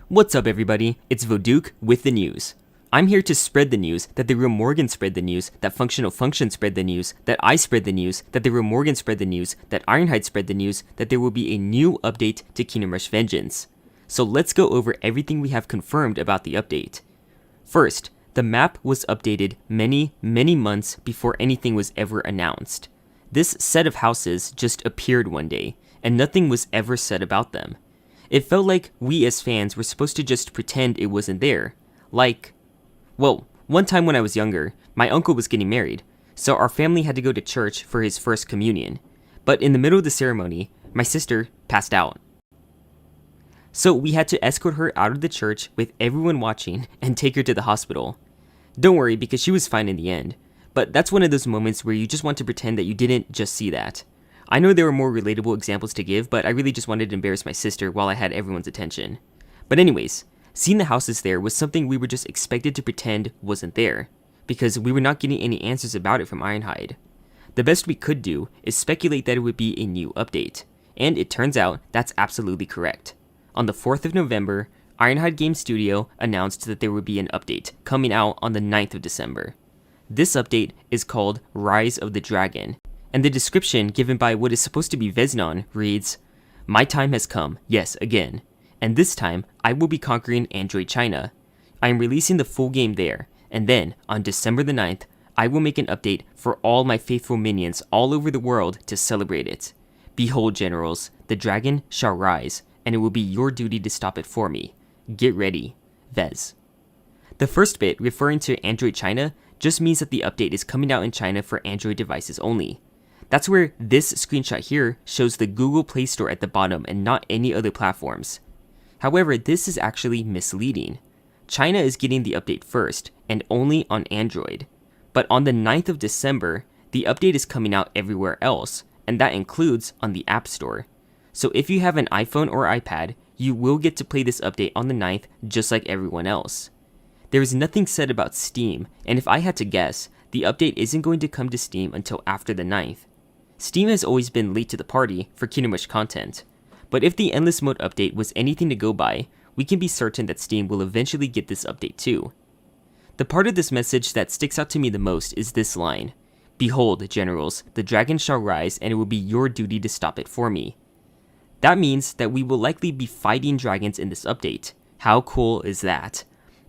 What's up everybody, it's Voduke with the news. I'm here to spread the news that the real Morgan spread the news, that Functional Function spread the news, that I spread the news, that the real Morgan spread the news, that Ironhide spread the news, that there will be a new update to Kingdom Rush Vengeance. So let's go over everything we have confirmed about the update. First, the map was updated many months before anything was ever announced. This set of houses just appeared one day, and nothing was ever said about them. It felt like we as fans were supposed to just pretend it wasn't there. One time when I was younger, my uncle was getting married, so our family had to go to church for his first communion. But in the middle of the ceremony, my sister passed out. So we had to escort her out of the church with everyone watching and take her to the hospital. Don't worry, because she was fine in the end. But that's one of those moments where you just want to pretend that you didn't just see that. I know there were more relatable examples to give, but I really just wanted to embarrass my sister while I had everyone's attention. But anyways, seeing the houses there was something we were just expected to pretend wasn't there, because we were not getting any answers about it from Ironhide. The best we could do is speculate that it would be a new update, and it turns out that's absolutely correct. On the 4th of November, Ironhide Game Studio announced that there would be an update coming out on the 9th of December. This update is called Rise of the Dragon, and the description given by what is supposed to be Veznon reads, "My time has come, yes, again, and this time I will be conquering Android China. I am releasing the full game there, and then, on December the 9th, I will make an update for all my faithful minions all over the world to celebrate it. Behold, generals, the dragon shall rise, and it will be your duty to stop it for me. Get ready, Vez." The first bit, referring to Android China, just means that the update is coming out in China for Android devices only. That's where this screenshot here shows the Google Play Store at the bottom and not any other platforms. However, this is actually misleading. China is getting the update first, and only on Android. But on the 9th of December, the update is coming out everywhere else, and that includes on the App Store. So if you have an iPhone or iPad, you will get to play this update on the 9th just like everyone else. There is nothing said about Steam, and if I had to guess, the update isn't going to come to Steam until after the 9th. Steam has always been late to the party for Kingdom Rush content, but if the Endless Mode update was anything to go by, we can be certain that Steam will eventually get this update too. The part of this message that sticks out to me the most is this line, "Behold, generals, the dragon shall rise, and it will be your duty to stop it for me." That means that we will likely be fighting dragons in this update. How cool is that?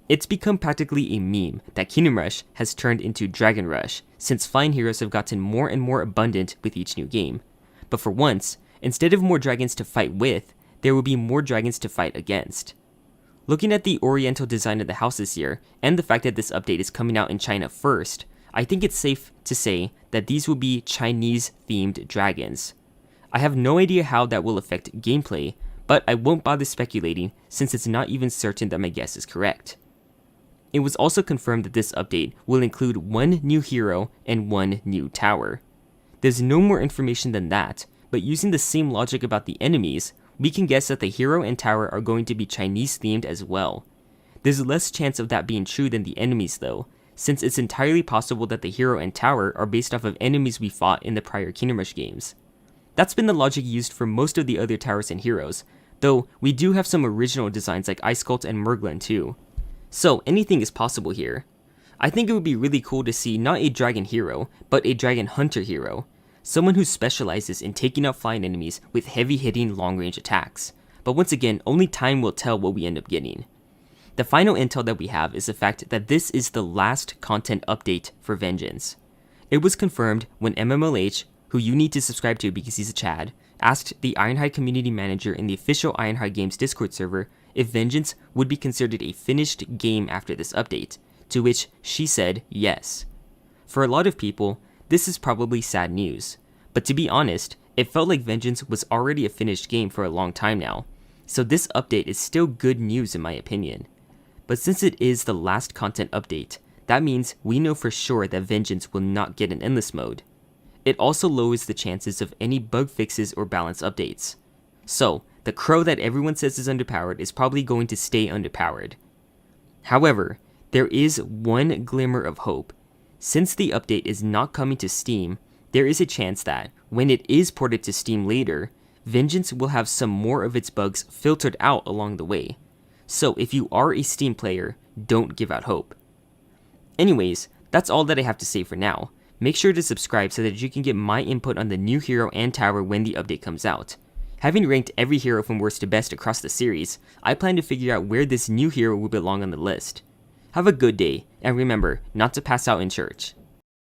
It's become practically a meme that Kingdom Rush has turned into Dragon Rush, since flying heroes have gotten more and more abundant with each new game. But for once, instead of more dragons to fight with, there will be more dragons to fight against. Looking at the oriental design of the houses here, and the fact that this update is coming out in China first, I think it's safe to say that these will be Chinese-themed dragons. I have no idea how that will affect gameplay, but I won't bother speculating since it's not even certain that my guess is correct. It was also confirmed that this update will include one new hero and one new tower. There's no more information than that, but using the same logic about the enemies, we can guess that the hero and tower are going to be Chinese themed as well. There's less chance of that being true than the enemies though, since it's entirely possible that the hero and tower are based off of enemies we fought in the prior Kingdom Rush games. That's been the logic used for most of the other towers and heroes, though we do have some original designs like Ice Cult and Merglen too. So anything is possible here. I think it would be really cool to see not a dragon hero, but a dragon hunter hero. Someone who specializes in taking out flying enemies with heavy hitting long range attacks. But once again, only time will tell what we end up getting. The final intel that we have is the fact that this is the last content update for Vengeance. It was confirmed when MMLH, who you need to subscribe to because he's a Chad, asked the Ironhide community manager in the official Ironhide Games Discord server if Vengeance would be considered a finished game after this update, to which she said yes. For a lot of people, this is probably sad news, but to be honest, it felt like Vengeance was already a finished game for a long time now, so this update is still good news in my opinion. But since it is the last content update, that means we know for sure that Vengeance will not get an endless mode. It also lowers the chances of any bug fixes or balance updates. So, the crow that everyone says is underpowered is probably going to stay underpowered. However, there is one glimmer of hope. Since the update is not coming to Steam, there is a chance that, when it is ported to Steam later, Vengeance will have some more of its bugs filtered out along the way. So if you are a Steam player, don't give out hope. Anyways, that's all that I have to say for now. Make sure to subscribe so that you can get my input on the new hero and tower when the update comes out. Having ranked every hero from worst to best across the series, I plan to figure out where this new hero will belong on the list. Have a good day, and remember not to pass out in church.